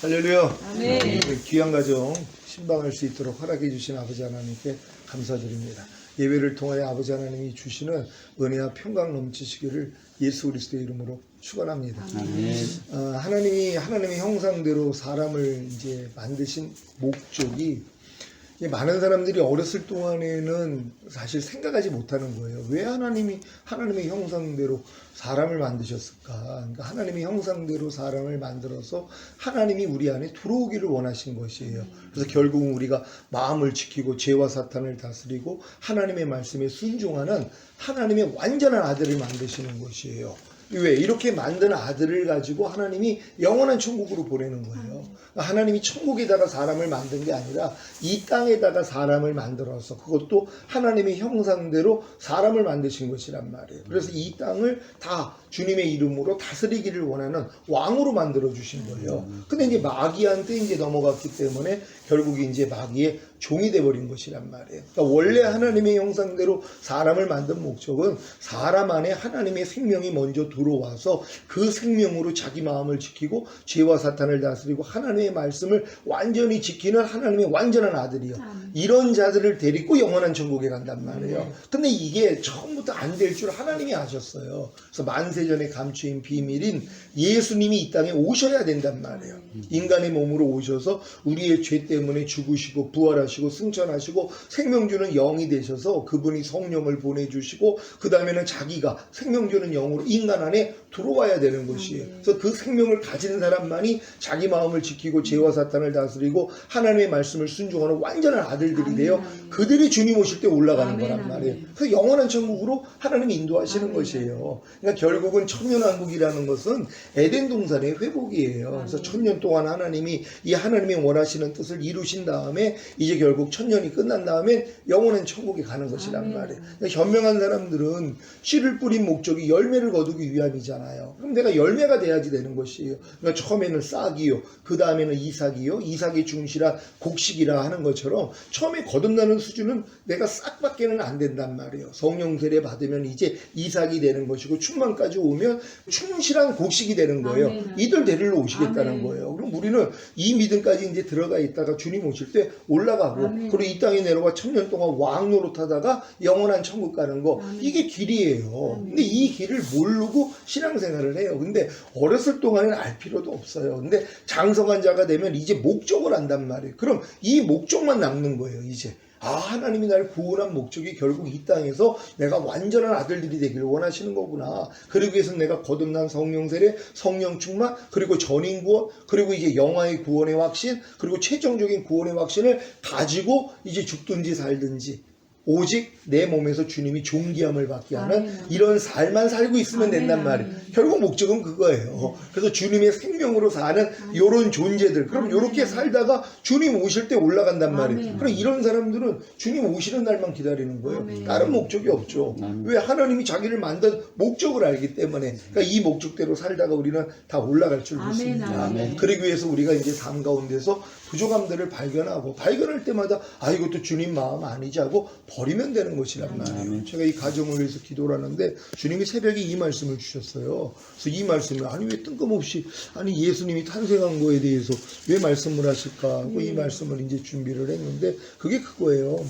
할렐루야. 아멘. 귀한 가정 신방할 수 있도록 허락해 주신 아버지 하나님께 감사드립니다. 예배를 통하여 아버지 하나님이 주시는 은혜와 평강 넘치시기를 예수 그리스도의 이름으로 축원합니다. 하나님의 형상대로 사람을 이제 만드신 목적이 많은 사람들이 어렸을 동안에는 사실 생각하지 못하는 거예요. 왜 하나님의 형상대로 사람을 만드셨을까? 그러니까 하나님의 형상대로 사람을 만들어서 하나님이 우리 안에 들어오기를 원하신 것이에요. 그래서 결국은 우리가 마음을 지키고 죄와 사탄을 다스리고 하나님의 말씀에 순종하는 하나님의 완전한 아들을 만드시는 것이에요. 왜? 이렇게 만든 아들을 가지고 하나님이 영원한 천국으로 보내는 거예요. 하나님이 천국에다가 사람을 만든 게 아니라 이 땅에다가 사람을 만들어서 그것도 하나님의 형상대로 사람을 만드신 것이란 말이에요. 그래서 이 땅을 다 주님의 이름으로 다스리기를 원하는 왕으로 만들어 주신 거예요. 근데 이제 마귀한테 이제 넘어갔기 때문에 결국에 이제 마귀의 종이 돼버린 것이란 말이에요. 그러니까 원래 하나님의 형상대로 사람을 만든 목적은 사람 안에 하나님의 생명이 먼저 들어와서 그 생명으로 자기 마음을 지키고 죄와 사탄을 다스리고 하나님의 말씀을 완전히 지키는 하나님의 완전한 아들이요. 이런 자들을 데리고 영원한 천국에 간단 말이에요. 근데 이게 처음부터 안 될 줄 하나님이 아셨어요. 그래서 만세전에 감추인 비밀인 예수님이 이 땅에 오셔야 된단 말이에요. 인간의 몸으로 오셔서 우리의 죄 때문에 죽으시고 부활하시고 승천하시고 생명 주는 영이 되셔서 그분이 성령을 보내주시고 그 다음에는 자기가 생명 주는 영으로 인간 안에 들어와야 되는 것이에요. 그래서 그 생명을 가진 사람만이 자기 마음을 지키고 죄와 사탄을 다스리고 하나님의 말씀을 순종하는 완전한 아들들이 되어 그들이 주님 오실 때 올라가는 거란 말이에요. 그래서 영원한 천국으로 하나님이 인도하시는 것이에요. 그러니까 결국은 천년왕국이라는 것은 에덴 동산의 회복이에요. 그래서 천년 동안 하나님이 이 하나님이 원하시는 뜻을 이루신 다음에 이제 결국 천년이 끝난 다음에 영원한 천국에 가는 것이란 말이에요. 그러니까 현명한 사람들은 씨를 뿌린 목적이 열매를 거두기 위함이잖아요. 그럼 내가 열매가 돼야지 되는 것이에요. 그러니까 처음에는 싹이요, 그 다음에는 이삭이요, 이삭의 중시라 곡식이라 하는 것처럼 처음에 거듭나는 수준은 내가 싹밖에는 안 된단 말이에요. 성령 세례 받으면 이제 이삭이 되는 것이고 충만까지 오면 충실한 곡식이 되는 거예요. 이들 데리러 오시겠다는 거예요. 그럼 우리는 이 믿음까지 이제 들어가 있다가 주님 오실 때 올라가고 그리고 이 땅에 내려와 천년 동안 왕 노릇하다가 영원한 천국 가는 거 이게 길이에요. 근데 이 길을 모르고 신앙생활을 해요. 근데 어렸을 동안에는 알 필요도 없어요. 근데 장성한 자가 되면 이제 목적을 안단 말이에요. 그럼 이 목적만 남는 거예요. 이제 하나님이 나를 구원한 목적이 결국 이 땅에서 내가 완전한 아들들이 되기를 원하시는 거구나. 그러기 위해서 내가 거듭난 성령 세례, 성령 충만, 그리고 전인 구원, 그리고 이제 영화의 구원의 확신, 그리고 최종적인 구원의 확신을 가지고 이제 죽든지 살든지 오직 내 몸에서 주님이 존귀함을 받게 하는 이런 삶만 살고 있으면 된단 말이에요. 결국 목적은 그거예요. 그래서 주님의 생명으로 사는 이런 존재들, 그럼 이렇게 살다가 주님 오실 때 올라간단 말이에요. 그럼 이런 사람들은 주님 오시는 날만 기다리는 거예요. 다른 목적이 없죠. 왜? 하나님이 자기를 만든 목적을 알기 때문에. 그러니까 이 목적대로 살다가 우리는 다 올라갈 줄 믿습니다. 그러기 위해서 우리가 이제 삶 가운데서 부족함들을 발견할 때마다 이것도 주님 마음 아니지 하고 버리면 되는 것이란 말이에요. 제가 이 가정을 위해서 기도를 하는데 주님이 새벽에 이 말씀을 주셨어요. 그래서 이 말씀을 왜 뜬금없이 예수님이 탄생한 거에 대해서 왜 말씀을 하실까 하고 이 말씀을 이제 준비를 했는데 그게 그거예요.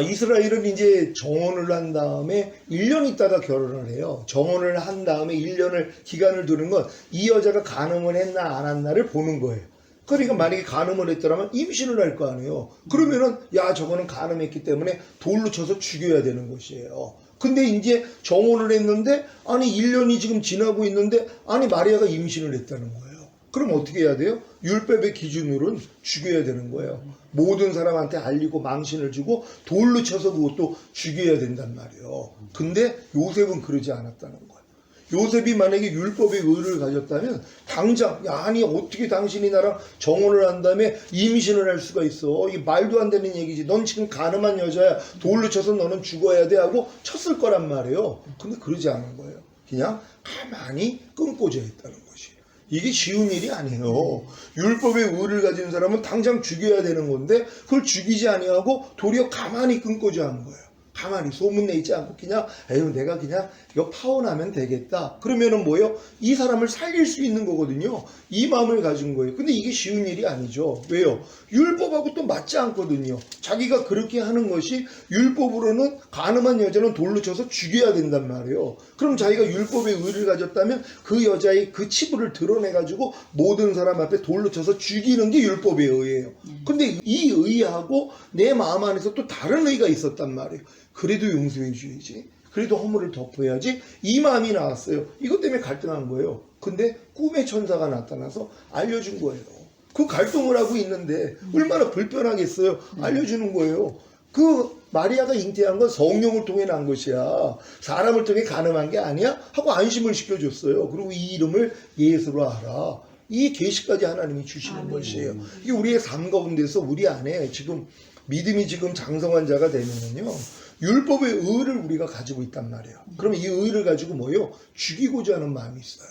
이스라엘은 이제 정혼을 한 다음에 1년 있다가 결혼을 해요. 정혼을 한 다음에 1년을 기간을 두는 건 이 여자가 간음을 했나 안 했나를 보는 거예요. 그러니까 만약에 간음을 했더라면 임신을 할 거 아니에요. 그러면은 저거는 간음했기 때문에 돌로 쳐서 죽여야 되는 것이에요. 근데 이제 정혼을 했는데 1년이 지금 지나고 있는데 마리아가 임신을 했다는 거예요. 그럼 어떻게 해야 돼요? 율법의 기준으로는 죽여야 되는 거예요. 모든 사람한테 알리고 망신을 주고 돌로 쳐서 그것도 죽여야 된단 말이에요. 근데 요셉은 그러지 않았다는 거예요. 요셉이 만약에 율법의 의를 가졌다면 당장 어떻게 당신이 나랑 정혼을 한 다음에 임신을 할 수가 있어. 이게 말도 안 되는 얘기지. 넌 지금 가늠한 여자야. 돌로 쳐서 너는 죽어야 돼 하고 쳤을 거란 말이에요. 근데 그러지 않은 거예요. 그냥 가만히 끊고자 했다는 것이에요. 이게 쉬운 일이 아니에요. 율법의 의를 가진 사람은 당장 죽여야 되는 건데 그걸 죽이지 아니하고 도리어 가만히 끊고자 하는 거예요. 가만히 소문내지 않고 그냥 에휴 내가 그냥 이거 파혼하면 되겠다. 그러면은 뭐예요? 이 사람을 살릴 수 있는 거거든요. 이 마음을 가진 거예요. 근데 이게 쉬운 일이 아니죠. 왜요? 율법하고 또 맞지 않거든요. 자기가 그렇게 하는 것이 율법으로는 가늠한 여자는 돌로 쳐서 죽여야 된단 말이에요. 그럼 자기가 율법의 의를 가졌다면 그 여자의 그 치부를 드러내가지고 모든 사람 앞에 돌로 쳐서 죽이는 게 율법의 의예요. 근데 이 의하고 내 마음 안에서 또 다른 의가 있었단 말이에요. 그래도 용서해 줘야지. 그래도 허물을 덮어야지. 이 마음이 나왔어요. 이것 때문에 갈등한 거예요. 근데 꿈의 천사가 나타나서 알려준 거예요. 그 갈등을 하고 있는데 얼마나 불편하겠어요. 알려주는 거예요. 그 마리아가 잉태한 건 성령을 통해 난 것이야. 사람을 통해 가늠한 게 아니야? 하고 안심을 시켜줬어요. 그리고 이 이름을 예수로 알아. 이 계시까지 하나님이 주시는 것이에요. 이게 우리의 삶 가운데서 우리 안에 지금 믿음이 지금 장성한 자가 되면은요. 율법의 의를 우리가 가지고 있단 말이에요. 그러면 이 의를 가지고 뭐예요? 죽이고자 하는 마음이 있어요.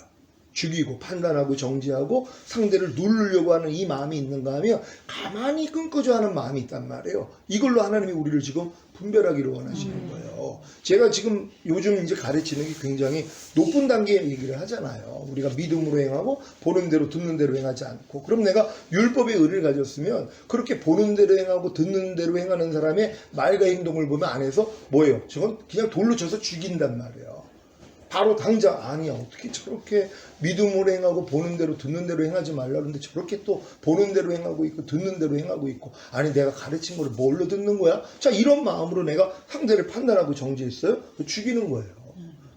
죽이고 판단하고 정지하고 상대를 누르려고 하는 이 마음이 있는가 하면 가만히 끊고자 하는 마음이 있단 말이에요. 이걸로 하나님이 우리를 지금 분별하기를 원하시는 거예요. 제가 지금 요즘 이제 가르치는 게 굉장히 높은 단계의 얘기를 하잖아요. 우리가 믿음으로 행하고 보는 대로 듣는 대로 행하지 않고. 그럼 내가 율법의 의를 가졌으면 그렇게 보는 대로 행하고 듣는 대로 행하는 사람의 말과 행동을 보면 안에서 뭐예요? 저건 그냥 돌로 쳐서 죽인단 말이에요. 바로 당장 아니야 어떻게 저렇게 믿음으로 행하고 보는 대로 듣는 대로 행하지 말라 그러는데 저렇게 또 보는 대로 행하고 있고 듣는 대로 행하고 있고 아니 내가 가르친 거를 뭘로 듣는 거야? 자 이런 마음으로 내가 상대를 판단하고 정지했어요? 죽이는 거예요.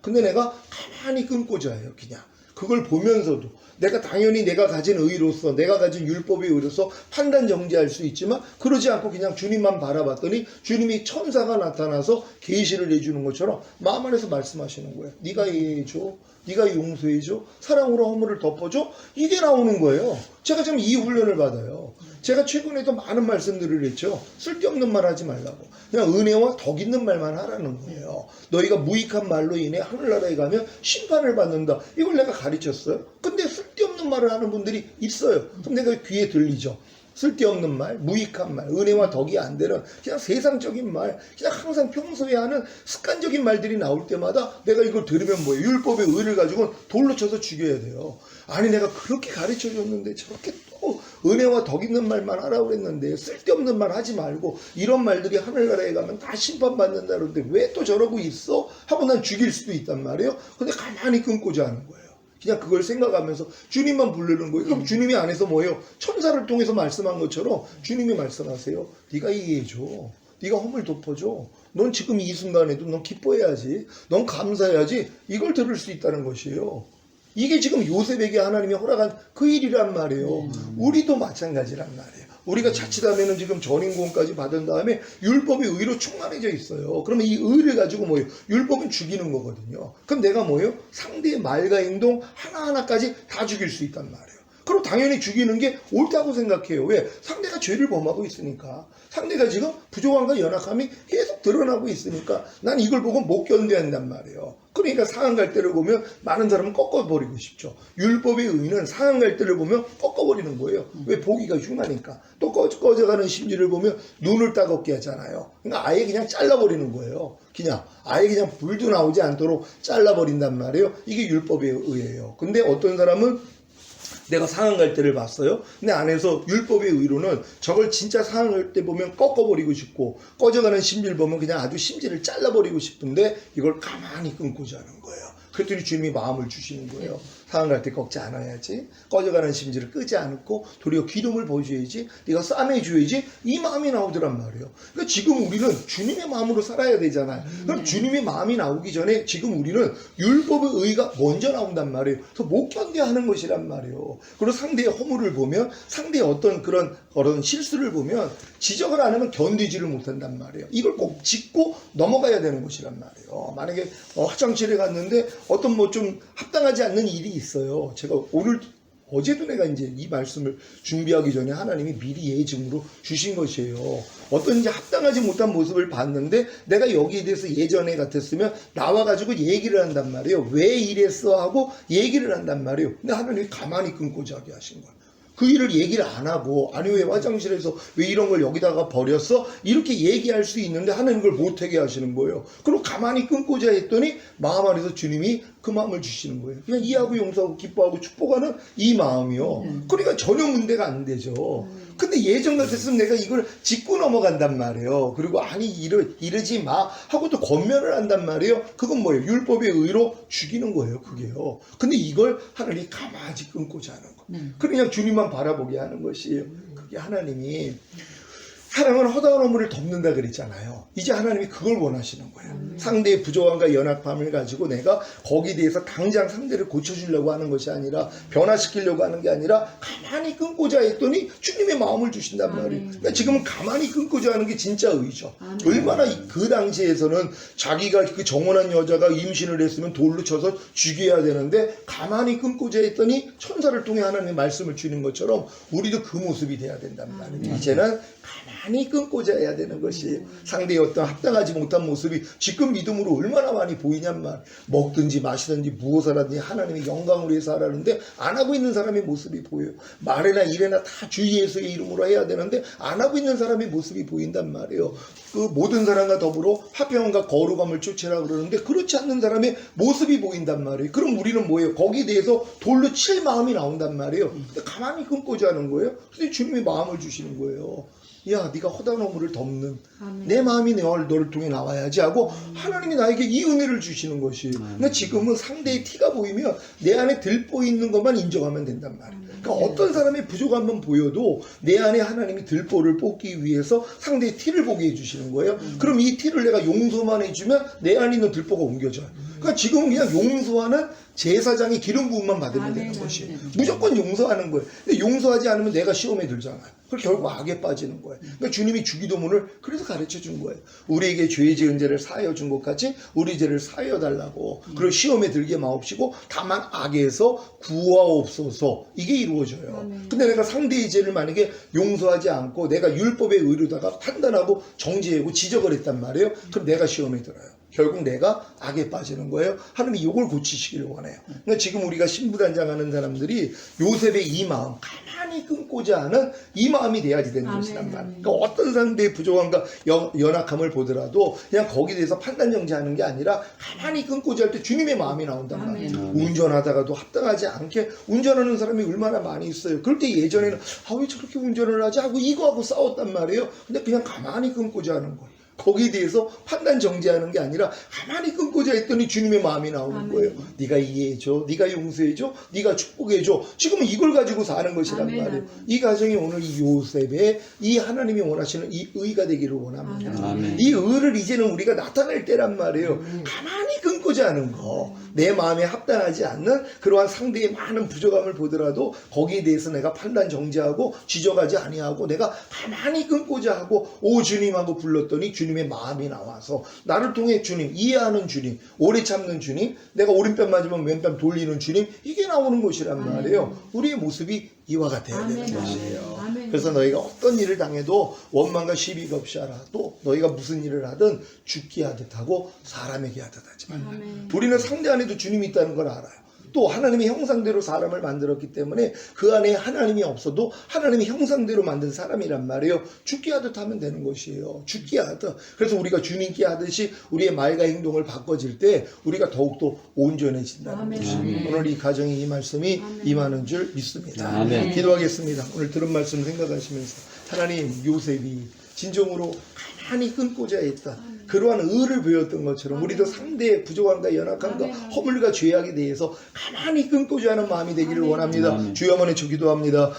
근데 내가 가만히 끊고자 해요. 그냥 그걸 보면서도 내가 당연히 내가 가진 의로서 내가 가진 율법의 의로서 판단 정지할 수 있지만 그러지 않고 그냥 주님만 바라봤더니 주님이 천사가 나타나서 계시를 해주는 것처럼 마음 안에서 말씀하시는 거예요. 네가 이해해줘. 네가 용서해줘. 사랑으로 허물을 덮어줘. 이게 나오는 거예요. 제가 지금 이 훈련을 받아요. 제가 최근에도 많은 말씀들을 했죠. 쓸데없는 말 하지 말라고. 그냥 은혜와 덕 있는 말만 하라는 거예요. 너희가 무익한 말로 인해 하늘나라에 가면 심판을 받는다. 이걸 내가 가르쳤어요. 근데 쓸데없는 말을 하는 분들이 있어요. 그럼 내가 귀에 들리죠. 쓸데없는 말, 무익한 말, 은혜와 덕이 안 되는 그냥 세상적인 말, 그냥 항상 평소에 하는 습관적인 말들이 나올 때마다 내가 이걸 들으면 뭐예요? 율법의 의를 가지고는 돌로 쳐서 죽여야 돼요. 아니 내가 그렇게 가르쳐줬는데 저렇게 또 은혜와 덕 있는 말만 하라고 그랬는데 쓸데없는 말 하지 말고 이런 말들이 하늘나라에 가면 다 심판받는다 그러는데 왜 또 저러고 있어? 하고 난 죽일 수도 있단 말이에요. 근데 가만히 끊고자 하는 거예요. 그냥 그걸 생각하면서 주님만 부르는 거예요. 그럼 주님이 안에서 뭐예요? 천사를 통해서 말씀한 것처럼 주님이 말씀하세요. 네가 이해해줘. 네가 허물 덮어줘. 넌 지금 이 순간에도 넌 기뻐해야지. 넌 감사해야지. 이걸 들을 수 있다는 것이에요. 이게 지금 요셉에게 하나님이 허락한 그 일이란 말이에요. 우리도 마찬가지란 말이에요. 우리가 자칫하면 지금 전인공까지 받은 다음에 율법이 의로 충만해져 있어요. 그러면 이 의를 가지고 뭐예요? 율법은 죽이는 거거든요. 그럼 내가 뭐예요? 상대의 말과 행동 하나하나까지 다 죽일 수 있단 말이에요. 그럼 당연히 죽이는 게 옳다고 생각해요. 왜? 상대가 죄를 범하고 있으니까. 상대가 지금 부족함과 연약함이 계속 드러나고 있으니까 난 이걸 보고 못 견뎌야 한단 말이에요. 그러니까 상한 갈대를 보면 많은 사람은 꺾어버리고 싶죠. 율법의 의는 상한 갈대를 보면 꺾어버리는 거예요. 왜? 보기가 흉하니까. 또 꺼져가는 심지를 보면 눈을 따갑게 하잖아요. 그러니까 아예 그냥 잘라버리는 거예요. 그냥 아예 그냥 불도 나오지 않도록 잘라버린단 말이에요. 이게 율법의 의예요. 근데 어떤 사람은 내가 상한 갈대를 봤어요. 근데 안에서 율법의 의로는 저걸 진짜 상한 갈대 보면 꺾어버리고 싶고 꺼져가는 심지를 보면 그냥 아주 심지를 잘라버리고 싶은데 이걸 가만히 끊고자 하는 거예요. 그랬더니 주님이 마음을 주시는 거예요. 상한 갈대 꺾지 않아야지. 꺼져가는 심지를 끄지 않고 도리어 기름을 부어줘야지. 네가 싸매줘야지. 이 마음이 나오더란 말이에요. 그러니까 지금 우리는 주님의 마음으로 살아야 되잖아요. 그럼 주님의 마음이 나오기 전에 지금 우리는 율법의 의가 먼저 나온단 말이에요. 그래서 못 견뎌 하는 것이란 말이에요. 그리고 상대의 허물을 보면 상대의 어떤 그런 실수를 보면 지적을 안 하면 견디지를 못한단 말이에요. 이걸 꼭 짚고 넘어가야 되는 것이란 말이에요. 만약에 화장실에 갔는데 어떤 뭐 좀 합당하지 않는 일이 있어요. 제가 어제도 내가 이제 이 말씀을 준비하기 전에 하나님이 미리 예증으로 주신 것이에요. 어떤 이제 합당하지 못한 모습을 봤는데 내가 여기에 대해서 예전에 같았으면 나와가지고 얘기를 한단 말이에요. 왜 이랬어 하고 얘기를 한단 말이에요. 근데 하나님이 가만히 끊고자 하게 하신 거예요. 그 일을 얘기를 안 하고, 아니 왜 화장실에서 왜 이런 걸 여기다가 버렸어? 이렇게 얘기할 수 있는데 하나님 그걸 못하게 하시는 거예요. 그리고 가만히 끊고자 했더니 마음 안에서 주님이 그 마음을 주시는 거예요. 그냥 이해하고 용서하고 기뻐하고 축복하는 이 마음이요. 그러니까 전혀 문제가 안 되죠. 근데 예전 같았으면 내가 이걸 짚고 넘어간단 말이에요. 그리고 아니 이러지 마 하고 또 권면을 한단 말이에요. 그건 뭐예요? 율법의 의로 죽이는 거예요. 그게요. 근데 이걸 하나님이 가만히 끊고자 하는 거. 그냥 주님만 바라보게 하는 것이에요. 그게 하나님이 사랑은 허다한 허물을 덮는다 그랬잖아요. 이제 하나님이 그걸 원하시는 거예요. 상대의 부족함과 연약함을 가지고 내가 거기에 대해서 당장 상대를 고쳐주려고 하는 것이 아니라 변화시키려고 하는 게 아니라 가만히 끊고자 했더니 주님의 마음을 주신단 말이에요. 그러니까 지금은 가만히 끊고자 하는 게 진짜 의죠. 얼마나 그 당시에서는 자기가 그 정혼한 여자가 임신을 했으면 돌로 쳐서 죽여야 되는데 가만히 끊고자 했더니 천사를 통해 하나님의 말씀을 주는 것처럼 우리도 그 모습이 돼야 된단 말이에요. 이제는 가만히 끊고자 해야 되는 것이에요. 상대의 어떤 합당하지 못한 모습이 지금 믿음으로 얼마나 많이 보이냔 말. 먹든지 마시든지 무엇을 하든지 하나님의 영광을 위해서 하라는데 안 하고 있는 사람의 모습이 보여요. 말이나 일이나 다 주 예수의 이름으로 해야 되는데 안 하고 있는 사람의 모습이 보인단 말이에요. 그 모든 사람과 더불어 화평과 거룩함을 쫓으라 그러는데 그렇지 않는 사람의 모습이 보인단 말이에요. 그럼 우리는 뭐예요? 거기에 대해서 돌로 칠 마음이 나온단 말이에요. 근데 가만히 끊고자 하는 거예요. 근데 주님이 마음을 주시는 거예요. 야, 네가 허다한 허물을 덮는 내 마음이 너를 통해 나와야지 하고 하나님이 나에게 이 은혜를 주시는 것이에요. 그러니까 지금은 상대의 티가 보이면 내 안에 들보 있는 것만 인정하면 된단 말이에요. 그러니까 어떤 사람의 부족함만 보여도 내 안에 하나님이 들보를 뽑기 위해서 상대의 티를 보게 해주시는 거예요. 그럼 이 티를 내가 용서만 해주면 내 안에 있는 들보가 옮겨져요. 그러니까 지금은 그냥 용서하는 제사장이 기름 부음만 받으면 되는 것이에요. 무조건 용서하는 거예요. 근데 용서하지 않으면 내가 시험에 들잖아요. 그럼 결국 악에 빠지는 거예요. 그러니까 주님이 주기도문을 그래서 가르쳐 준 거예요. 우리에게 죄 지은 죄를 사하여 준 것 같이 우리 죄를 사하여 달라고. 그리고 시험에 들게 마옵시고 다만 악에서 구하옵소서. 이게 이루어져요. 근데 내가 상대의 죄를 만약에 용서하지 않고 내가 율법의 의로다가 판단하고 정죄하고 지적을 했단 말이에요. 그럼 내가 시험에 들어요. 결국 내가 악에 빠지는 거예요. 하나님이 이걸 고치시기를 원해요. 그러니까 지금 우리가 신부단장하는 사람들이 요셉의 이 마음, 가만히 끊고자 하는 이 마음이 돼야지 되는 것이란 말이에요. 그러니까 어떤 상대의 부족함과 연약함을 보더라도 그냥 거기에 대해서 판단 정지하는 게 아니라 가만히 끊고자 할 때 주님의 마음이 나온단 말이에요. 운전하다가도 합당하지 않게 운전하는 사람이 얼마나 많이 있어요. 그럴 때 예전에는 왜 저렇게 운전을 하지 하고 이거하고 싸웠단 말이에요. 근데 그냥 가만히 끊고자 하는 거예요. 거기에 대해서 판단 정지하는 게 아니라 가만히 끊고자 했더니 주님의 마음이 나오는 거예요. 네가 이해해줘, 네가 용서해줘, 네가 축복해줘. 지금은 이걸 가지고 사는 것이란 말이에요. 이 가정이 오늘 이 요셉의 이 하나님이 원하시는 이 의가 되기를 원합니다. 이 의를 이제는 우리가 나타낼 때란 말이에요. 가만히 끊고자 하는 거, 내 마음에 합당하지 않는 그러한 상대의 많은 부족함을 보더라도 거기에 대해서 내가 판단 정지하고 지적하지 아니하고 내가 가만히 끊고자 하고 오 주님 하고 불렀더니 주님의 마음이 나와서 나를 통해 주님, 이해하는 주님, 오래 참는 주님, 내가 오른편 맞으면 왼편 돌리는 주님, 이게 나오는 것이란 말이에요. 우리의 모습이 이와 같아야 되는 것이에요. 그래서 너희가 어떤 일을 당해도 원망과 시비가 없이 하라. 또 너희가 무슨 일을 하든 죽게 하듯 하고 사람에게 하듯 하지 말라. 우리는 상대 안에도 주님이 있다는 걸 알아요. 또 하나님의 형상대로 사람을 만들었기 때문에 그 안에 하나님이 없어도 하나님의 형상대로 만든 사람이란 말이에요. 죽게 하듯 하면 되는 것이에요. 죽게 하듯. 그래서 우리가 주님께 하듯이 우리의 말과 행동을 바꿔질 때 우리가 더욱더 온전해진다는 것입니다. 오늘 이 가정에 이 말씀이 임하는 줄 믿습니다. 기도하겠습니다. 오늘 들은 말씀 생각하시면서 하나님, 요셉이 진정으로 가만히 끊고자 했다. 그러한 의를 배웠던 것처럼 우리도 상대의 부족함과 연약함과 허물과 죄악에 대해서 가만히 끊고자 하는 마음이 되기를 원합니다. 주여 한번 기도합니다.